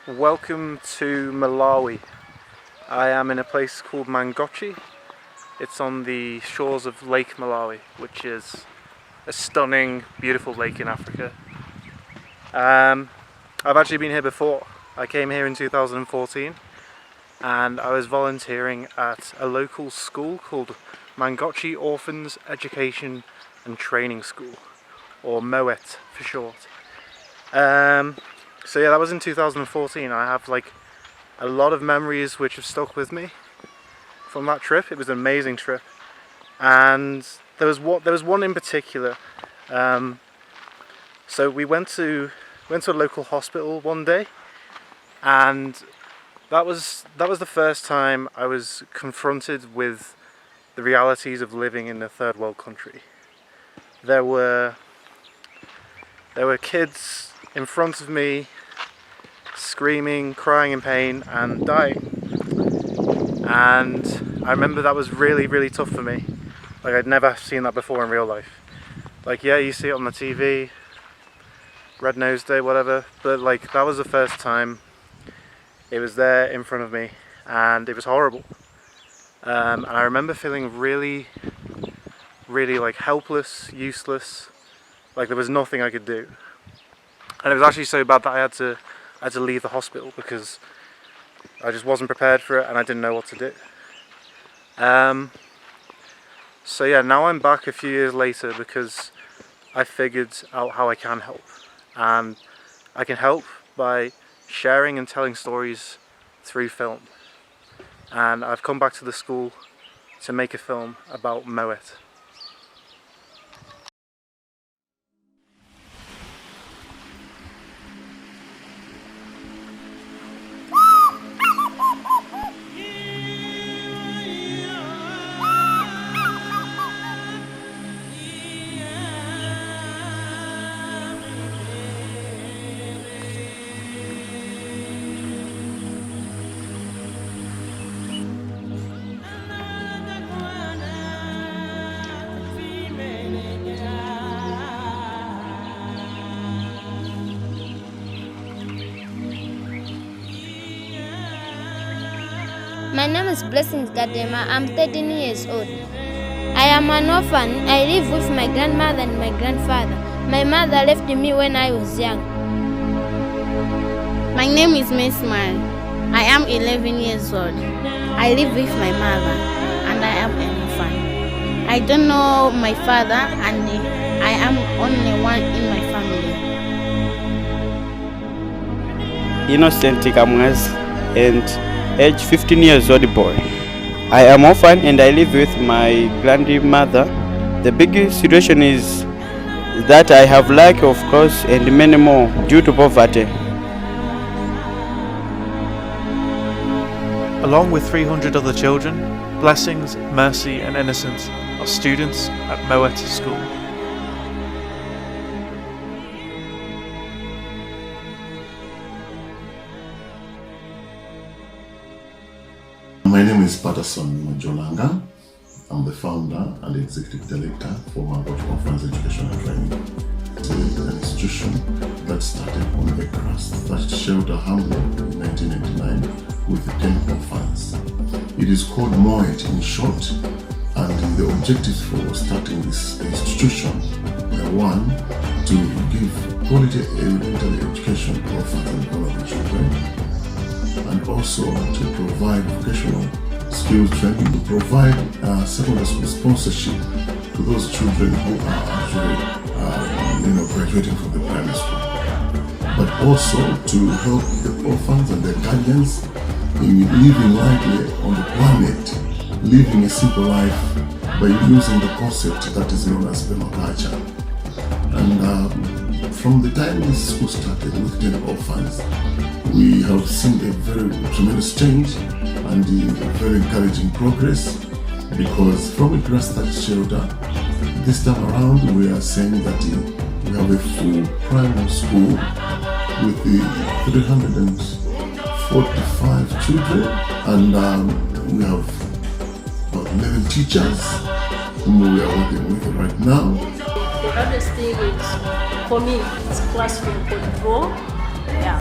Welcome to Malawi. I am in a place called Mangochi. It's on the shores of Lake Malawi, which is a stunning, beautiful lake in Africa. I've actually been here before. I came here in 2014 and I was volunteering at a local school called Mangochi Orphans Education and Training School, or MOET for short. So yeah, that was in 2014. I have like a lot of memories which have stuck with me from that trip. It was an amazing trip, and there was one in particular. So we went to a local hospital one day, and that was the first time I was confronted with the realities of living in a third world country. There were kids in front of me screaming, crying in pain and dying, and I remember that was really, really tough for me. Like, I'd never seen that before in real life. Like, yeah, you see it on the TV, Red Nose Day, whatever, but like, that was the first time it was there in front of me, and it was horrible. And I remember feeling really, really like helpless, useless, like there was nothing I could do. And it was actually so bad that I had to leave the hospital because I just wasn't prepared for it and I didn't know what to do. So yeah, now I'm back a few years later because I figured out how I can help. And I can help by sharing and telling stories through film. And I've come back to the school to make a film about MOET. My name is Blessings Gadema. I'm 13 years old. I am an orphan. I live with my grandmother and my grandfather. My mother left me when I was young. My name is Miss Mary. I am 11 years old. I live with my mother and I am an orphan. I don't know my father and I am only one in my family. Innocent Kamwaz, and age 15 years old boy. I am orphan and I live with my grandmother. The biggest situation is that I have lack of clothes and many more due to poverty. Along with 300 other children, Blessings, Mercy and Innocence are students at MOET School. My name is Patterson Majolanga. I'm the founder and executive director for Mangochi Orphans Education and Training. It's an institution that started on a grass-thatched shelter hamlet in 1999 with 10 orphans. It is called MOET in short, and the objectives for starting this institution were: one, to give quality elementary education to orphans and vulnerable children, and also to provide vocational skills training, to provide secondary school sponsorship to those children who are actually graduating from the primary school, but also to help the orphans and their guardians in living lightly on the planet, living a simple life by using the concept that is known as permaculture. And from the time this school started with 10 orphans, we have seen a very tremendous change and a very encouraging progress, because from a grass-thatched shelter, this time around we are saying that we have a full primary school with the 345 children, and we have about 11 teachers whom we are working with right now. The hardest thing is, for me, it's classroom control. Yeah.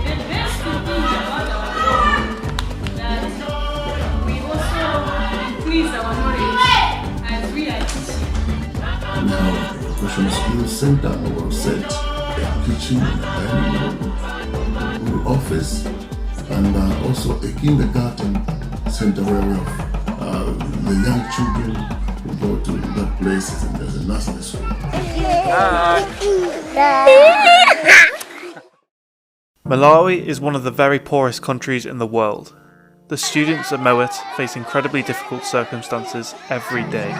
Vocational Skills Center or set, kitchen, dining room, office, and also a kindergarten center where we have the young children who go to that place, and there's a nursery school. Malawi is one of the very poorest countries in the world. The students at MOET face incredibly difficult circumstances every day.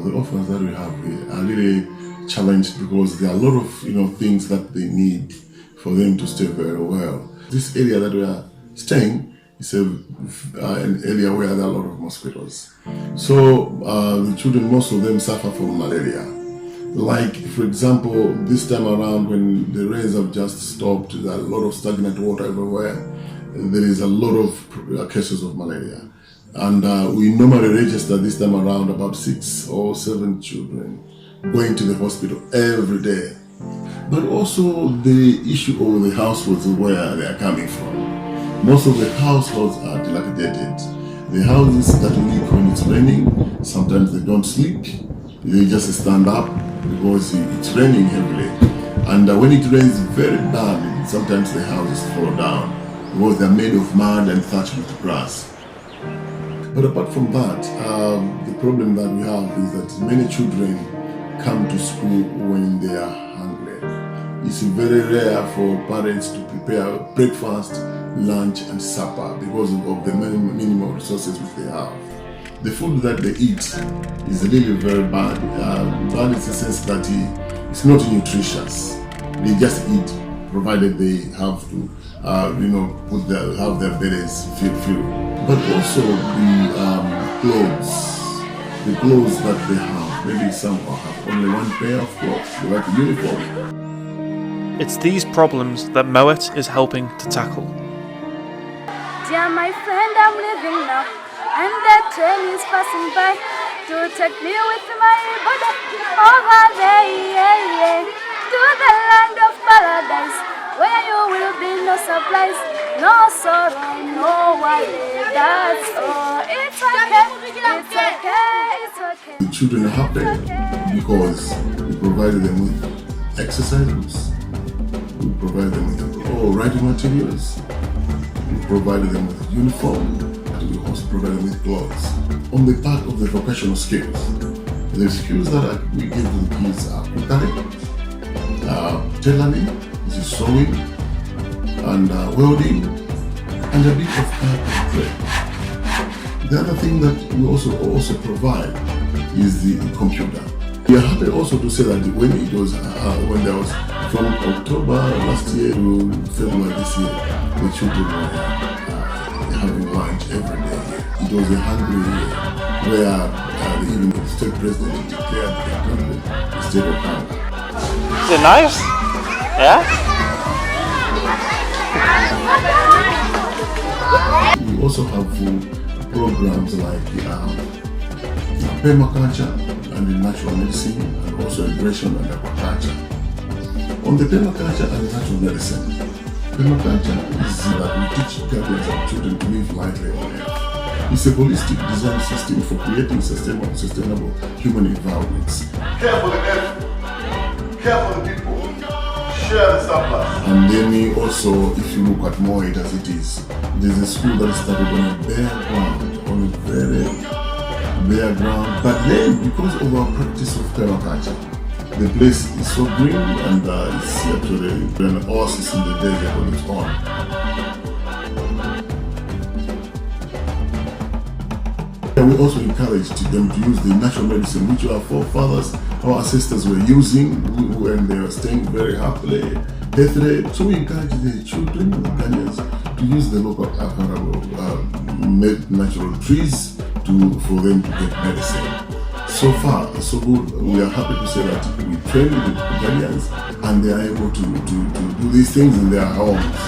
The orphans that we have here are really challenged because there are a lot of things that they need for them to stay very well. This area that we are staying is an area where there are a lot of mosquitoes. So the children, most of them suffer from malaria. Like, for example, this time around when the rains have just stopped, there are a lot of stagnant water everywhere. There is a lot of cases of malaria. And we normally register this time around about 6 or 7 children going to the hospital every day. But also the issue of the households where they are coming from. Most of the households are dilapidated. The houses that leak when it's raining, sometimes they don't sleep. They just stand up because it's raining heavily. And when it rains very bad, sometimes the houses fall down because they're made of mud and thatched with grass. But apart from that, the problem that we have is that many children come to school when they are hungry. It's very rare for parents to prepare breakfast, lunch and supper because of the minimal resources which they have. The food that they eat is really very bad. Bad in the sense that it's not nutritious. They just eat provided they have to have their bellies filled. But also the clothes that they have. Maybe some have only one pair of clothes, like a uniform. It's these problems that MOET is helping to tackle. Dear my friend, I'm leaving now, and the train is passing by to take me with my body over there, to the land of paradise, where you will be no surprise, no sorrow, no worry. That's all. It's okay, it's okay, it's okay. The children are happy because we provided them with exercises, we provided them with writing materials, we provided them with uniform, and we also provided them with clothes. On the part of the vocational skills, the skills that we give to the kids are cookery, tailoring, this is sewing, and welding, and a bit of carpentry. The other thing that we also provide is the computer. We are happy also to say that when there was from October last year to February this year, the children were having lunch every day. It was a hungry year where even the state president declared the state of hunger. Is it nice? Yeah? We also have programs like permaculture and natural medicine, and also irrigation and aquaculture. On the permaculture and natural medicine, permaculture is that we teach guardians and children to live lightly on earth. It's a holistic design system for creating sustainable human environments. Care for the earth, care for the people, share the surplus. And then we also, if you look at MOET as it is, there's a school that started on a bare ground, on a very bare ground. But then, because of our practice of permaculture, the place is so green and it's actually an oasis in the desert on its own. And we also encouraged them to use the natural medicine which our forefathers, our ancestors were using when they were staying very happily, healthily. So we encourage the children, the Ghanaians, to use the local natural trees for them to get medicine. So far, so good. We are happy to say that we train the Ghanaians and they are able to do these things in their homes.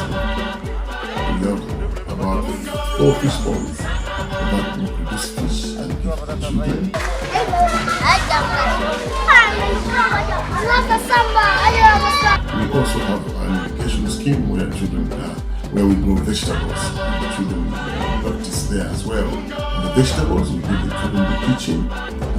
We have about 4 fish ponds that we produce fish and give to the children. We also have an education scheme where we grow vegetables. The children practice there as well. The vegetables, we give the children the kitchen,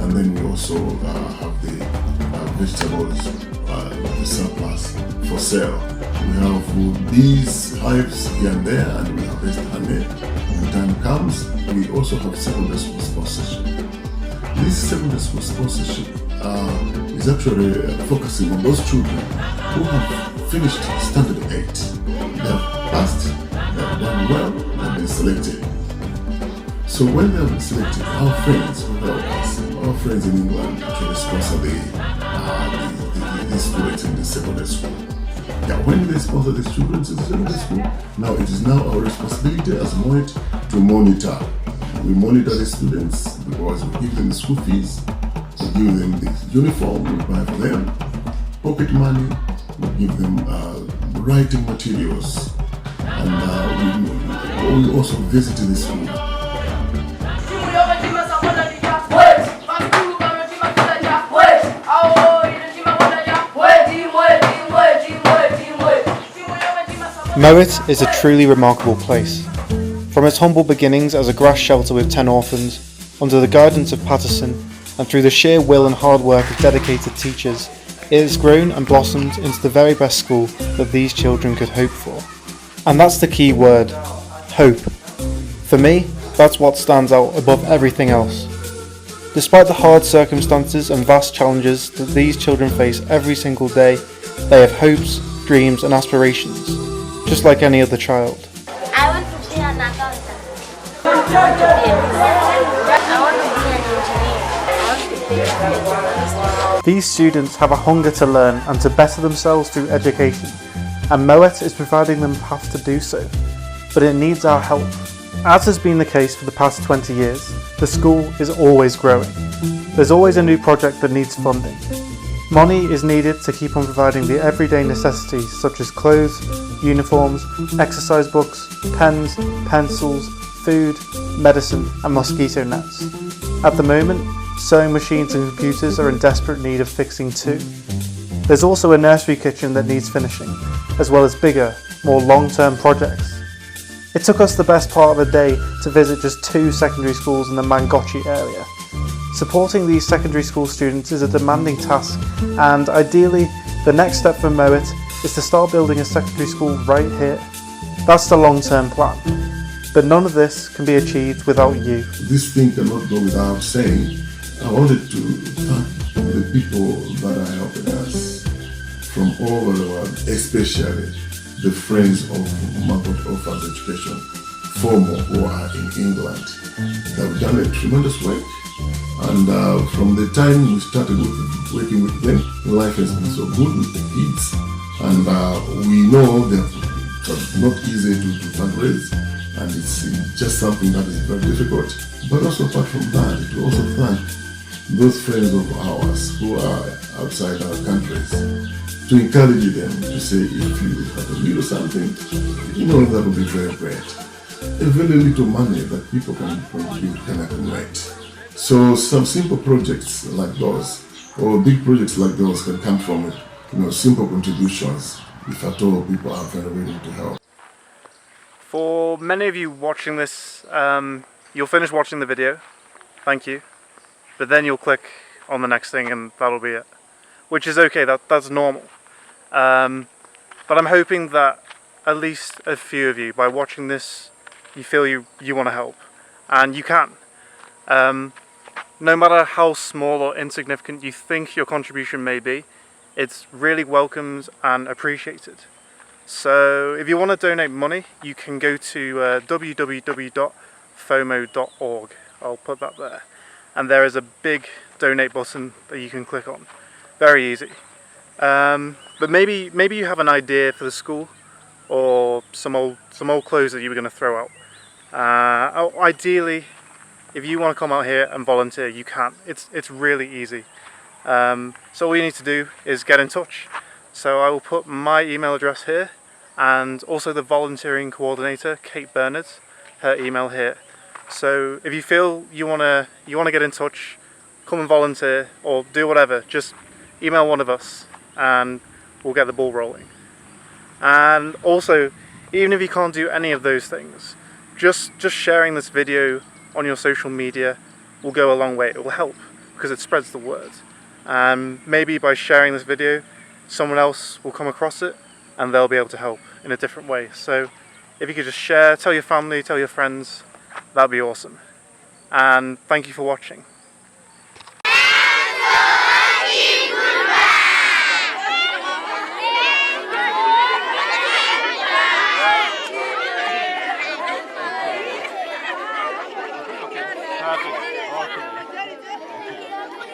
and then we also have the vegetables, the surplus for sale. We have bees, hives here and there, and we harvest honey. When the time comes, we also have secondary school sponsorship. This secondary school sponsorship is actually focusing on those children who have finished standard 8. They have passed, they have done well, they have been selected. So when they have been selected, our friends who help us, our friends in England actually sponsor the students in the secondary school. Yeah, when they sponsor the students in the secondary school, now it is now our responsibility as MOET to monitor. We monitor the students because we give them the school fees, we give them the uniform, we buy for them, pocket money, we give them writing materials, and we also visit the school. MOET is a truly remarkable place. From its humble beginnings as a grass shelter with 10 orphans, under the guidance of Patterson, and through the sheer will and hard work of dedicated teachers, it has grown and blossomed into the very best school that these children could hope for. And that's the key word, hope. For me, that's what stands out above everything else. Despite the hard circumstances and vast challenges that these children face every single day, they have hopes, dreams and aspirations, just like any other child. I want to be an accountant. I want to be a businessman. I want to be an engineer. I want to be a These students have a hunger to learn and to better themselves through education, and MOET is providing them a path to do so. But it needs our help. As has been the case for the past 20 years, the school is always growing. There's always a new project that needs funding. Money is needed to keep on providing the everyday necessities such as clothes, uniforms, exercise books, pens, pencils, food, medicine and mosquito nets. At the moment, sewing machines and computers are in desperate need of fixing too. There's also a nursery kitchen that needs finishing, as well as bigger, more long-term projects. It took us the best part of a day to visit just 2 secondary schools in the Mangochi area. Supporting these secondary school students is a demanding task, and ideally, the next step for MOET is to start building a secondary school right here. That's the long-term plan, but none of this can be achieved without you. This thing cannot go without saying. I wanted to thank the people that are helping us from all over the world, especially the friends of MOET Orphans Education, former who are in England. They have done a tremendous work. And from the time we started working with them, life has been so good with the kids. And we know that it's not easy to fundraise, and it's just something that is very difficult. But also apart from that, we also thank those friends of ours who are outside our countries to encourage them to say, if you have a little something, that would be very great. A very little money that people can contribute can accumulate. So some simple projects like those, or big projects like those, can come from simple contributions, if at all people are very willing to help. For many of you watching this, you'll finish watching the video, thank you, but then you'll click on the next thing and that'll be it, which is okay, that's normal. But I'm hoping that at least a few of you, by watching this, you feel you want to help, and you can. No matter how small or insignificant you think your contribution may be, it's really welcomed and appreciated. So if you want to donate money, you can go to www.fomo.org. I'll put that there. And there is a big donate button that you can click on. Very easy. But maybe you have an idea for the school, or some old clothes that you were going to throw out. Ideally, if you want to come out here and volunteer, you can. It's really easy. So all you need to do is get in touch. So I will put my email address here, and also the volunteering coordinator, Kate Bernard, her email here. So if you feel you wanna get in touch, come and volunteer or do whatever, just email one of us and we'll get the ball rolling. And also, even if you can't do any of those things, just sharing this video on your social media will go a long way. It will help because it spreads the word. and maybe by sharing this video someone else will come across it and they'll be able to help in a different way. So if you could just share, tell your family, tell your friends, that'd be awesome. And thank you for watching.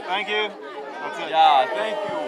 Thank you. That's it. Yeah, thank you.